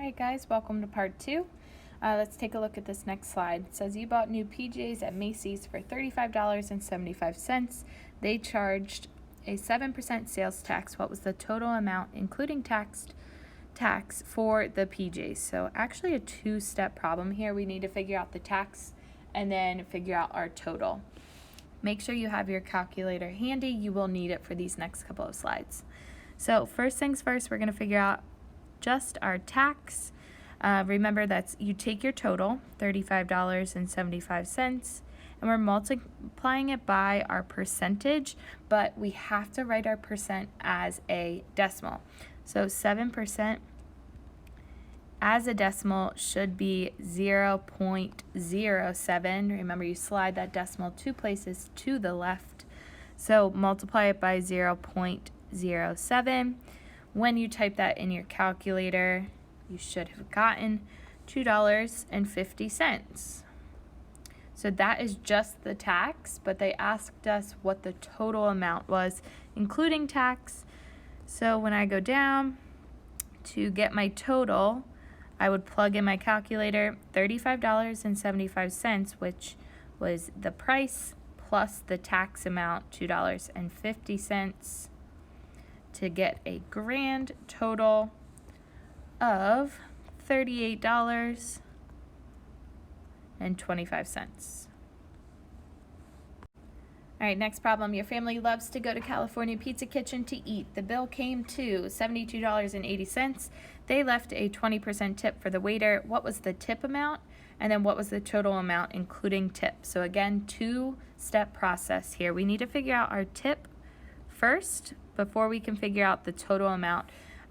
Alright guys, welcome to part 2. Let's take a look at this next slide. It says you bought new PJs at Macy's for $35.75. They charged a 7% sales tax. What was the total amount including tax for the PJs? So actually a two-step problem here. We need to figure out the tax and then figure out our total. Make sure you have your calculator handy. You will need it for these next couple of slides. So first things first, we're going to figure out just our tax. Remember that you take your total, $35.75, and we're multiplying it by our percentage, but we have to write our percent as a decimal. So 7% as a decimal should be 0.07. Remember, you slide that decimal 2 places to the left. So multiply it by 0.07. When you type that in your calculator, you should have gotten $2.50. So that is just the tax, but they asked us what the total amount was, including tax. So when I go down to get my total, I would plug in my calculator, $35.75, which was the price plus the tax amount, $2.50. to get a grand total of $38.25. All right, next problem. Your family loves to go to California Pizza Kitchen to eat. The bill came to $72.80. They left a 20% tip for the waiter. What was the tip amount? And then what was the total amount including tip? So again, two-step process here. We need to figure out our tip first before we can figure out the total amount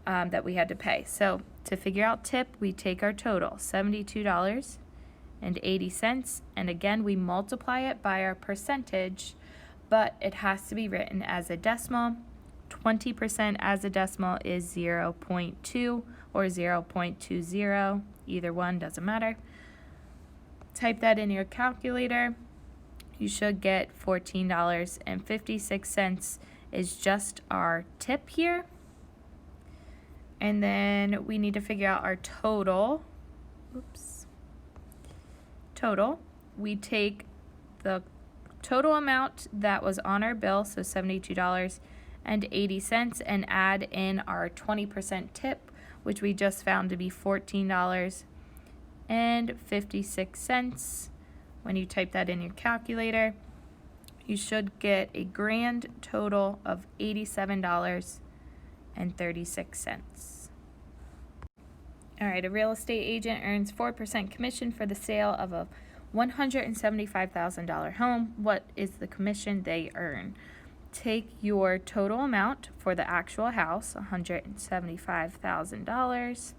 that we had to pay. So to figure out tip, we take our total, $72.80, and again we multiply it by our percentage, but it has to be written as a decimal. 20% as a decimal is 0.2 or 0.20, either one, doesn't matter. Type that in your calculator. You should get $14.56 is just our tip here. And then we need to figure out our total. Total. We take the total amount that was on our bill, so $72.80, and add in our 20% tip, which we just found to be $14.56. When you type that in your calculator, you should get a grand total of $87.36. All right, a real estate agent earns 4% commission for the sale of a $175,000 home. What is the commission they earn? Take your total amount for the actual house, $175,000,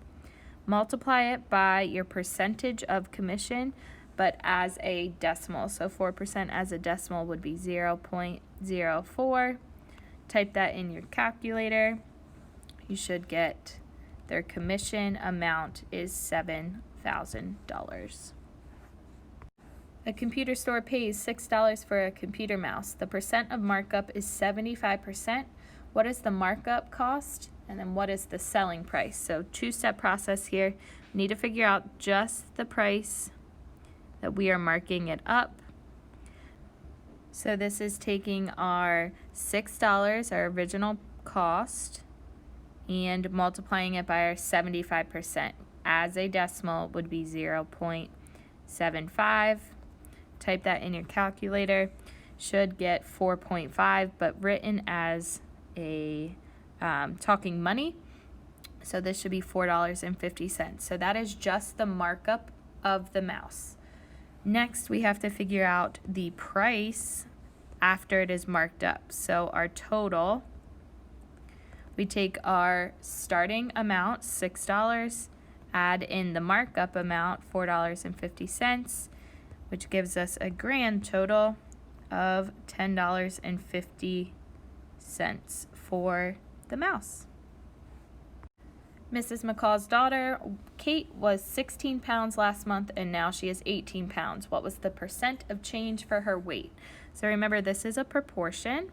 multiply it by your percentage of commission, but as a decimal. So 4% as a decimal would be 0.04. Type that in your calculator. You should get their commission amount is $7,000. A computer store pays $6 for a computer mouse. The percent of markup is 75%. What is the markup cost? And then what is the selling price? So two-step process here. We need to figure out just the price that we are marking it up. So this is taking our $6, our original cost, and multiplying it by our 75%. As a decimal would be 0.75. Type that in your calculator. Should get 4.5, but written as a talking money. So this should be $4.50. So that is just the markup of the mouse. Next, we have to figure out the price after it is marked up. So our total, we take our starting amount, $6, add in the markup amount, $4.50, which gives us a grand total of $10.50 for the mouse. Mrs. McCall's daughter, Kate, was 16 pounds last month, and now she is 18 pounds. What was the percent of change for her weight? So remember, this is a proportion.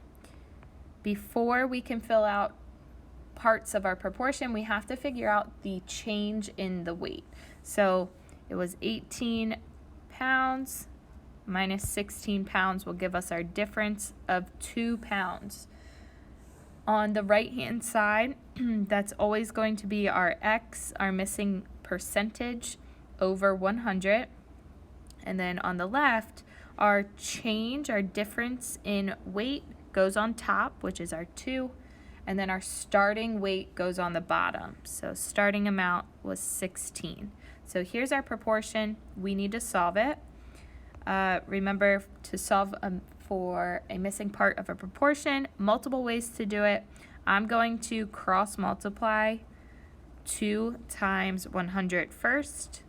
Before we can fill out parts of our proportion, we have to figure out the change in the weight. So it was 18 pounds minus 16 pounds will give us our difference of 2 pounds. On the right-hand side, that's always going to be our X, our missing percentage, over 100. And then on the left, our change, our difference in weight goes on top, which is our 2. And then our starting weight goes on the bottom. So starting amount was 16. So here's our proportion. We need to solve it. Remember, to solve for a missing part of a proportion, multiple ways to do it. I'm going to cross multiply 2 times 100 first.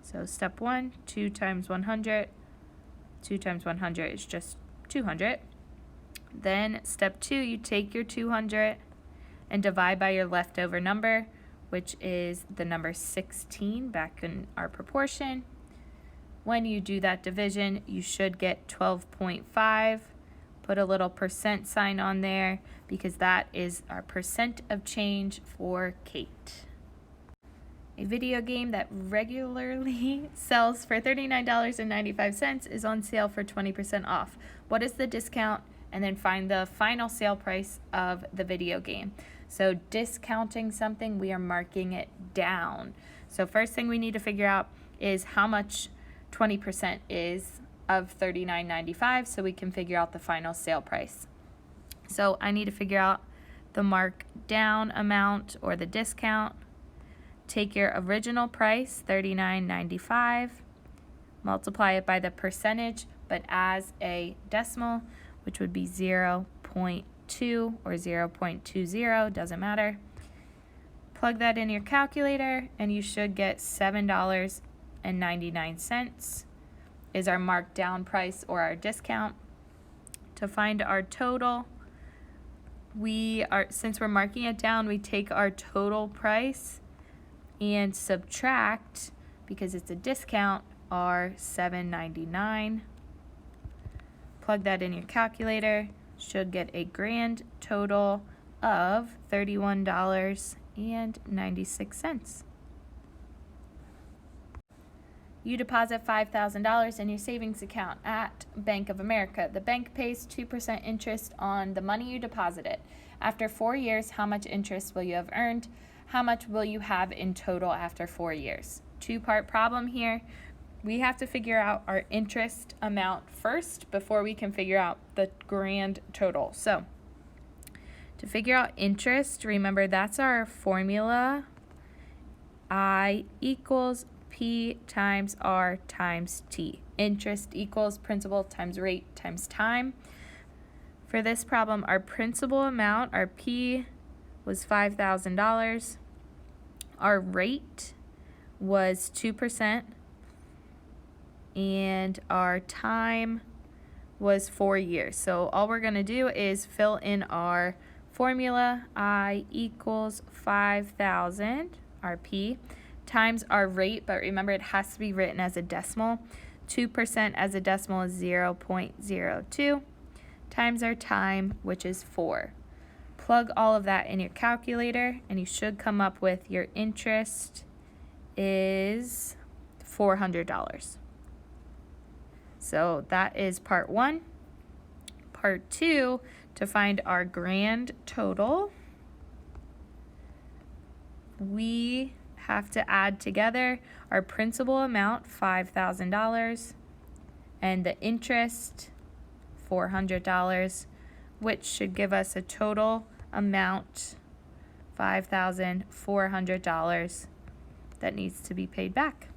So step 1, 2 times 100. 2 times 100 is just 200. Then step 2, you take your 200 and divide by your leftover number, which is the number 16 back in our proportion. When you do that division, you should get 12.5. Put a little percent sign on there because that is our percent of change for Kate. A video game that regularly sells for $39.95 is on sale for 20% off. What is the discount? And then find the final sale price of the video game. So discounting something, we are marking it down. So first thing we need to figure out is how much 20% is of $39.95 so we can figure out the final sale price. So I need to figure out the markdown amount or the discount. Take your original price, $39.95, multiply it by the percentage, but as a decimal, which would be 0.2 or 0.20, doesn't matter. Plug that in your calculator and you should get $7.99 is our markdown price or our discount. To find our total, since we're marking it down, we take our total price and subtract, because it's a discount, our $7.99. Plug that in your calculator, should get a grand total of $31.96. You deposit $5,000 in your savings account at Bank of America. The bank pays 2% interest on the money you deposited. After 4 years, how much interest will you have earned? How much will you have in total after 4 years? Two-part problem here. We have to figure out our interest amount first before we can figure out the grand total. So to figure out interest, remember that's our formula. I equals P times R times T. Interest equals principal times rate times time. For this problem, our principal amount, our P, was $5,000. Our rate was 2%. And our time was 4 years. So all we're going to do is fill in our formula. I equals 5,000, our P, times our rate, but remember it has to be written as a decimal. 2% as a decimal is 0.02, times our time, which is 4. Plug all of that in your calculator, and you should come up with your interest is $400. So that is part 1. Part 2, to find our grand total, we have to add together our principal amount, $5,000, and the interest, $400, which should give us a total amount, $5,400, that needs to be paid back.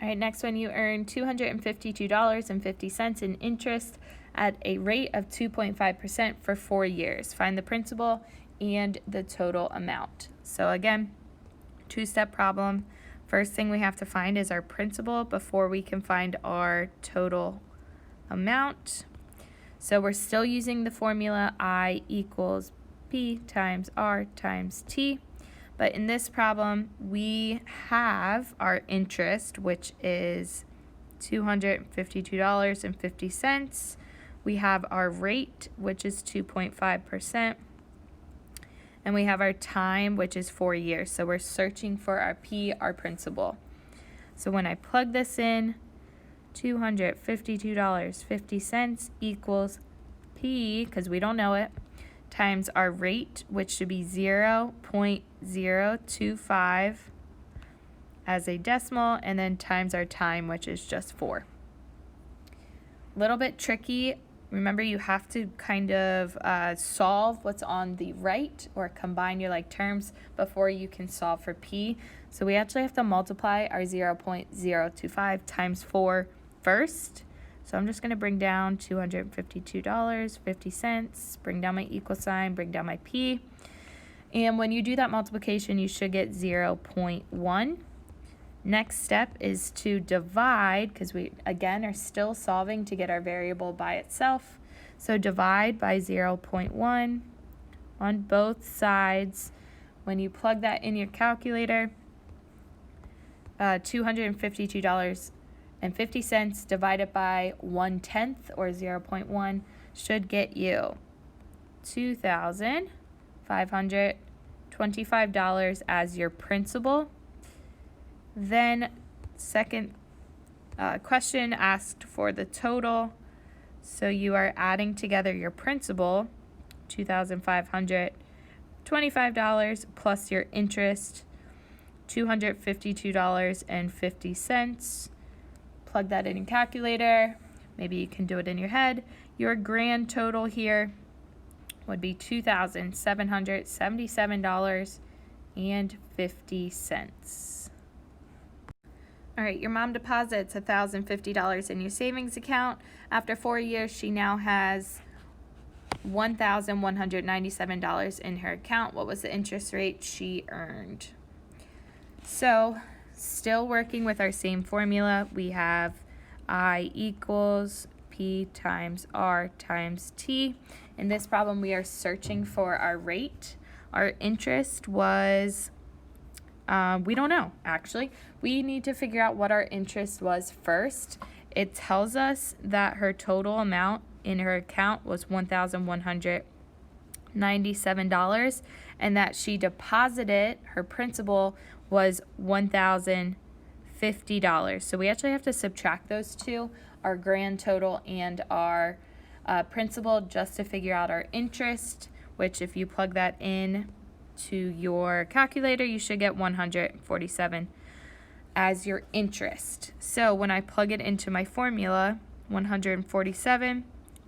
All right, next one, you earn $252.50 in interest at a rate of 2.5% for 4 years. Find the principal and the total amount. So again, two-step problem. First thing we have to find is our principal before we can find our total amount. So we're still using the formula I equals P times R times T. But in this problem, we have our interest, which is $252.50. We have our rate, which is 2.5%. and we have our time, which is 4 years. So we're searching for our P, our principal. So when I plug this in, $252.50 equals P, because we don't know it, times our rate, which should be 0.025 as a decimal, and then times our time, which is just 4. A little bit tricky. Remember, you have to kind of solve what's on the right or combine your like terms before you can solve for P. So we actually have to multiply our 0.025 times 4 first. So I'm just going to bring down $252.50, bring down my equal sign, bring down my P. And when you do that multiplication, you should get 0.1. Next step is to divide, because we, again, are still solving to get our variable by itself. So divide by 0.1 on both sides. When you plug that in your calculator, $252.50 divided by 1/10 or 0.1 should get you $2,525 as your principal. Then second question asked for the total. So you are adding together your principal, $2,525 plus your interest, $252.50. Plug that in your calculator. Maybe you can do it in your head. Your grand total here would be $2,777.50. All right, your mom deposits $1,050 in your savings account. After 4 years, she now has $1,197 in her account. What was the interest rate she earned? So, still working with our same formula, we have I equals P times R times T. In this problem, we are searching for our rate. Our interest was, we don't know, actually. We need to figure out what our interest was first. It tells us that her total amount in her account was $1,197 and that she deposited, her principal was $1,050. So we actually have to subtract those two, our grand total and our principal, just to figure out our interest, which if you plug that in to your calculator, you should get 147 as your interest. So when I plug it into my formula, 147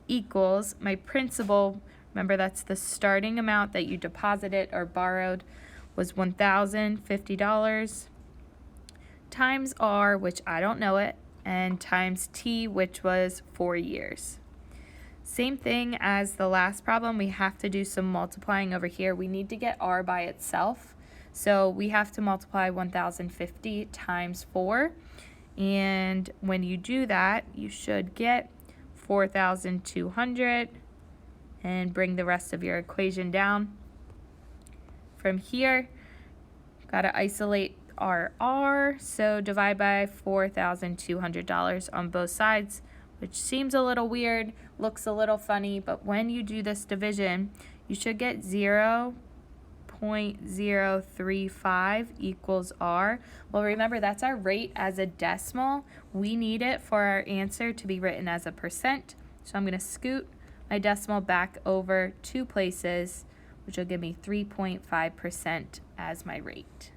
equals my principal, remember that's the starting amount that you deposited or borrowed, was $1,050, times R, which I don't know it, and times T, which was 4 years. Same thing as the last problem, we have to do some multiplying over here. We need to get R by itself. So we have to multiply 1,050 times 4. And when you do that, you should get 4,200 and bring the rest of your equation down. From here, got to isolate our R. So divide by $4,200 on both sides, which seems a little weird, looks a little funny, but when you do this division, you should get 0.035 equals R. Well, remember, that's our rate as a decimal. We need it for our answer to be written as a percent. So I'm going to scoot my decimal back over 2 places, which will give me 3.5% as my rate.